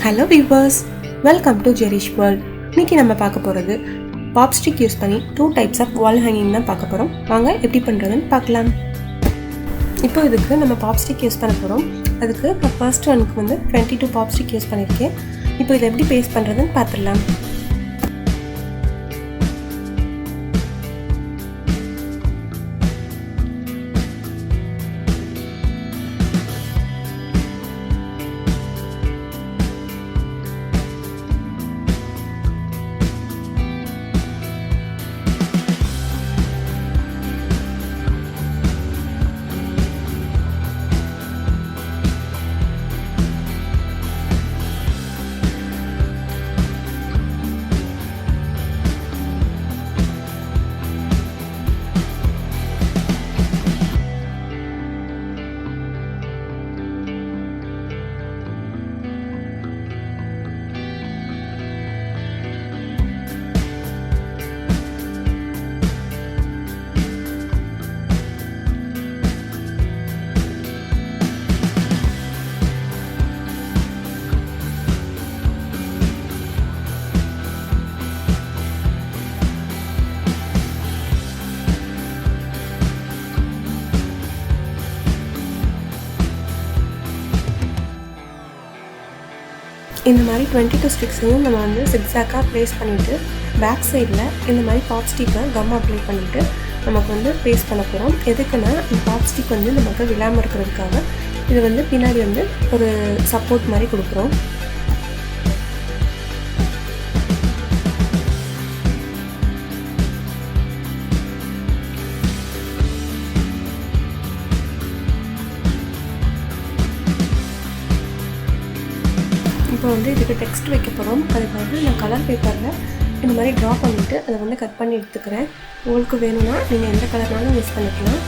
Hello viewers, welcome to Jerish world. இன்னைக்கு நம்ம பார்க்க போகிறது பாப்ஸ்டிக் யூஸ் பண்ணி 2 டைப்ஸ் ஆஃப் வால் ஹேங்கிங் தான் பார்க்க போகிறோம். வாங்க எப்படி பண்ணுறதுன்னு பார்க்கலாம். இப்போ இதுக்கு நம்ம பாப்ஸ்டிக் யூஸ் பண்ண போகிறோம். அதுக்கு நான் ஃபர்ஸ்ட் ஒனுக்கு 22 பாப்ஸ்டிக் யூஸ் பண்ணியிருக்கேன். இப்போ இதை எப்படி பேஸ்ட் பண்ணுறதுன்னு பார்த்துடலாம். இந்த மாதிரி 22 ஸ்டிக்ஸையும் நம்ம சிக்ஸாக்காக ப்ளேஸ் பண்ணிவிட்டு பேக் சைடில் இந்த மாதிரி பாப்ஸ்டிக்கை கம் அப்ளை பண்ணிவிட்டு நமக்கு பேஸ்ட் பண்ண போகிறோம். எதுக்குன்னா இந்த பாப்ஸ்டிக் நமக்கு விழாமல் இருக்கிறதுக்காக இது பின்னாடி ஒரு சப்போர்ட் மாதிரி கொடுக்குறோம். இப்போ இதுக்கு டெக்ஸ்ட் வைக்க போகிறோம். அதுக்கு நான் கலர் பேப்பரில் இந்த மாதிரி ட்ரா பண்ணிவிட்டு அதை கட் பண்ணி எடுத்துக்கிறேன். உங்களுக்கு வேணும்னா நீங்கள் எந்த கலர்னாலும் யூஸ் பண்ணிக்கலாம்.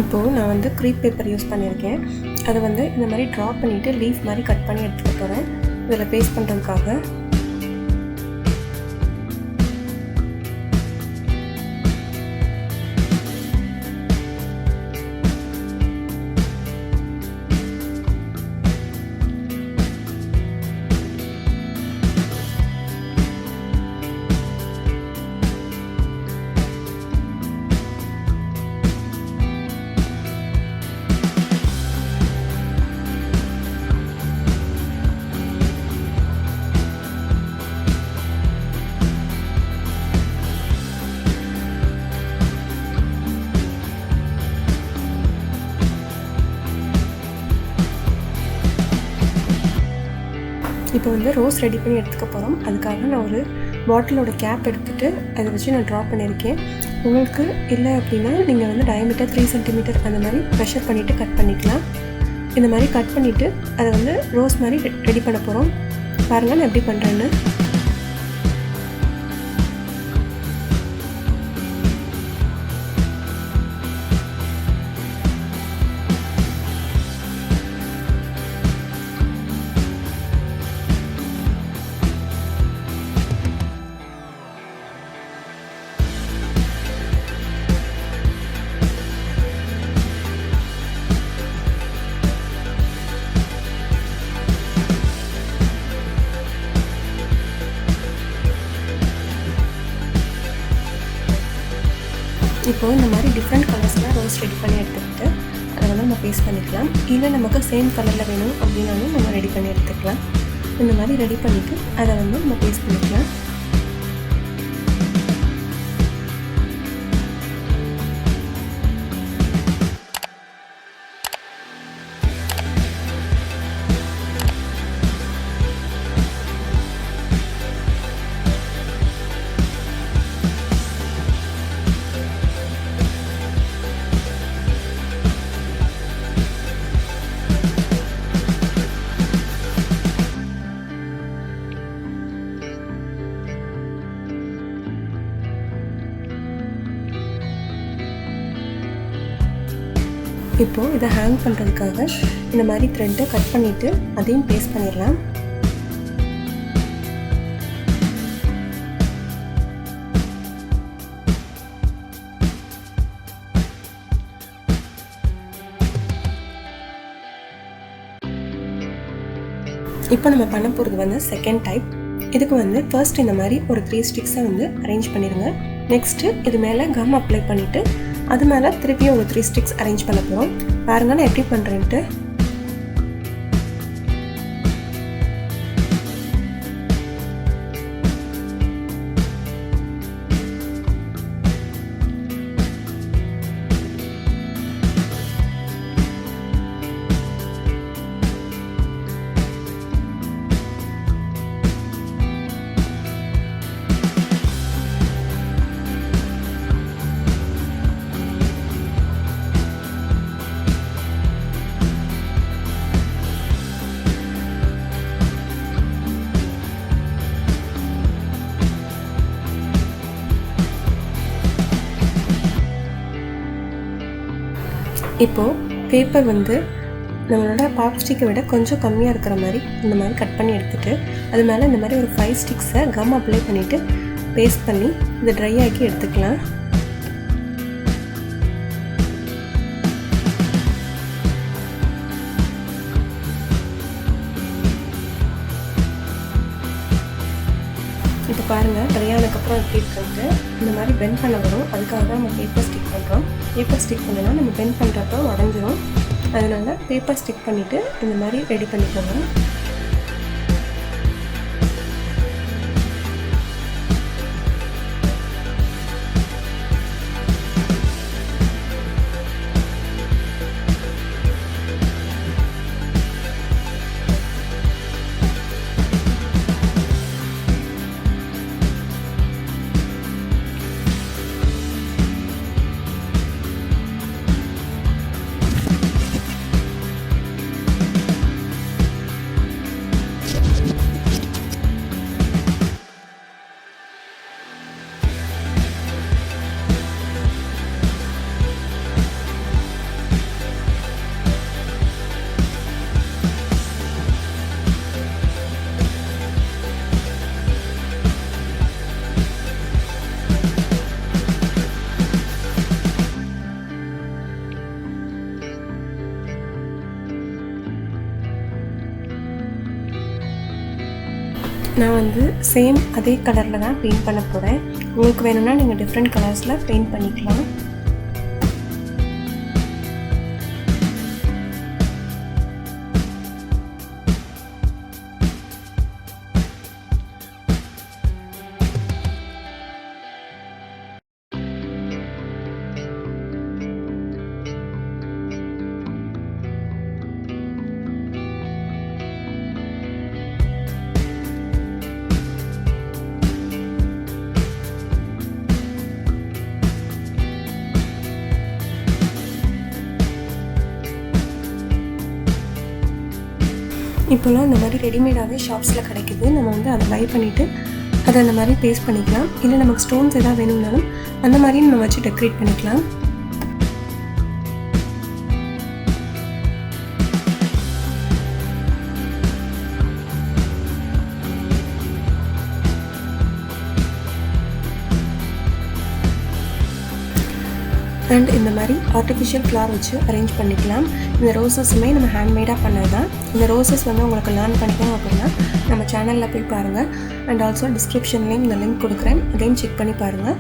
இப்போது நான் crepe பேப்பர் யூஸ் பண்ணியிருக்கேன். அதை இந்த மாதிரி ட்ரா பண்ணிவிட்டு லீஃப் மாதிரி கட் பண்ணி எடுத்துக்க போகிறேன் இதில் பேஸ்ட் பண்ணுறதுக்காக. இப்போ ரோஸ் ரெடி பண்ணி எடுத்துக்க போகிறோம். அதுக்காக நான் ஒரு பாட்டிலோட கேப் எடுத்துகிட்டு அதை வச்சு நான் ட்ரா பண்ணியிருக்கேன். உங்களுக்கு இல்லை அப்படின்னா நீங்கள் டயமீட்டர் 3 சென்டிமீட்டர் அந்த மாதிரி ப்ரெஷர் பண்ணிவிட்டு கட் பண்ணிக்கலாம். இந்த மாதிரி கட் பண்ணிவிட்டு அதை ரோஸ் மாதிரி ரெடி பண்ண போகிறோம். பாருங்கள் நான் எப்படி பண்ணுறேன்னு. இப்போது இந்த மாதிரி டிஃப்ரெண்ட் கலர்ஸில் ரோஸ் ரெடி பண்ணி எடுத்துக்கிட்டு அதை நம்ம பேஸ்ட் பண்ணிக்கலாம். இல்லை நமக்கு சேம் கலரில் வேணும் அப்படின்னாலும் நம்ம ரெடி பண்ணி எடுத்துக்கலாம். இந்த மாதிரி ரெடி பண்ணிவிட்டு அதை நம்ம பேஸ்ட் பண்ணிக்கலாம். இப்போது இதை ஹேங் பண்ணுறதுக்காக இந்த மாதிரி த்ரெட்டை கட் பண்ணிவிட்டு அதையும் பேஸ்ட் பண்ணிடலாம். இப்போ நம்ம பண்ண போகிறது வந்து செகண்ட் டைப். இதுக்கு வந்து ஃபர்ஸ்ட் இந்த மாதிரி ஒரு 3 ஸ்டிக்ஸை வந்து அரேஞ்ச் பண்ணிடுங்க. நெக்ஸ்ட்டு இது மேலே கம் அப்ளை பண்ணிவிட்டு அது மேலே திருப்பியும் ஒரு 3 ஸ்டிக்ஸ் அரேஞ்ச் பண்ண போகிறோம். பாருங்கள் நான் எப்படி பண்ணுறேன்ட்டு. இப்போது பேப்பர் வந்து நம்மளோட பாப்ஸ்டிக்கை விட கொஞ்சம் கம்மியாக இருக்கிற மாதிரி இந்த மாதிரி கட் பண்ணி எடுத்துகிட்டு அது மேலே இந்த மாதிரி ஒரு 5 ஸ்டிக்ஸை கம் அப்ளை பண்ணிவிட்டு பேஸ்ட் பண்ணி இதை ட்ரை ஆக்கி எடுத்துக்கலாம். இப்போ பாருங்கள் ட்ரை ஆனதுக்கப்புறம் எப்படி இருக்கிறது இந்த மாதிரி பெண்ட் பண்ண வரும். அதுக்காக தான் நம்ம பேப்பர் ஸ்டிக் பண்ணுறோம். பேப்பர் ஸ்டிக் பண்ணலாம் நம்ம பெண்ட் பண்ணுறப்போ உடஞ்சிரும். அதனால் பேப்பர் ஸ்டிக் பண்ணிவிட்டு இந்த மாதிரி ரெடி பண்ணிக்கோங்க. நான் வந்து சேம் அதே கலரில் தான் பெயிண்ட் பண்ண போகிறேன். உங்களுக்கு வேணும்னா நீங்கள் டிஃப்ரெண்ட் கலர்ஸில் பெயிண்ட் பண்ணிக்கலாம். இப்போலாம் இந்த மாதிரி ரெடிமேடாகவே ஷாப்ஸில் கிடைக்குது. நம்ம வந்து அதை பை பண்ணிவிட்டு அதை அந்த மாதிரி பேஸ்ட் பண்ணிக்கலாம். இல்லை நமக்கு ஸ்டோன்ஸ் எதாவது வேணும்னாலும் அந்த மாதிரி நம்ம வச்சு டெக்கரேட் பண்ணிக்கலாம். அண்ட் இந்த மாதிரி ஆர்டிஃபிஷியல் ஃப்ளவர் வச்சு அரேஞ்ச் பண்ணிக்கலாம். இந்த ரோசஸுமே நம்ம ஹேண்ட்மேடாக பண்ணது தான். இந்த ரோசஸ் வந்து உங்களுக்கு லேர்ன் பண்ணிக்கணும் அப்படின்னா நம்ம சேனலில் போய் பாருங்கள். அண்ட் ஆல்சோ டிஸ்கிரிப்ஷன்லேயும் இந்த லிங்க் கொடுக்குறேன், அதையும் செக் பண்ணி பாருங்கள்.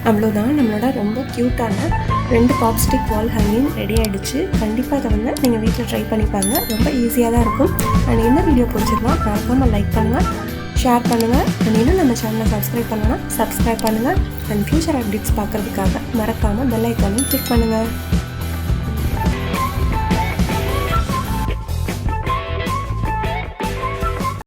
அவ்வளோதான், நம்மளோட ரொம்ப க்யூட்டான 2 பாப்ஸ்டிக் வால் ஹேங்கிங் ரெடி ஆகிடுச்சு. கண்டிப்பாக அதை வந்து நீங்கள் வீட்டில் ட்ரை பண்ணி பாருங்கள். ரொம்ப ஈஸியாக தான் இருக்கும். அண்ட் இந்த வீடியோ பிடிச்சிருந்தா மறக்காமல் லைக் பண்ணுங்கள், ஷேர் பண்ணுங்கள். அண்ட் இன்னும் நம்ம சேனலை சப்ஸ்கிரைப் பண்ணலாம், சப்ஸ்கிரைப் பண்ணுங்கள். அண்ட் ஃபியூச்சர் அப்டேட்ஸ் பார்க்குறதுக்காக மறக்காமல் பெல் ஐக்கானையும் கிளிக் பண்ணுங்கள்.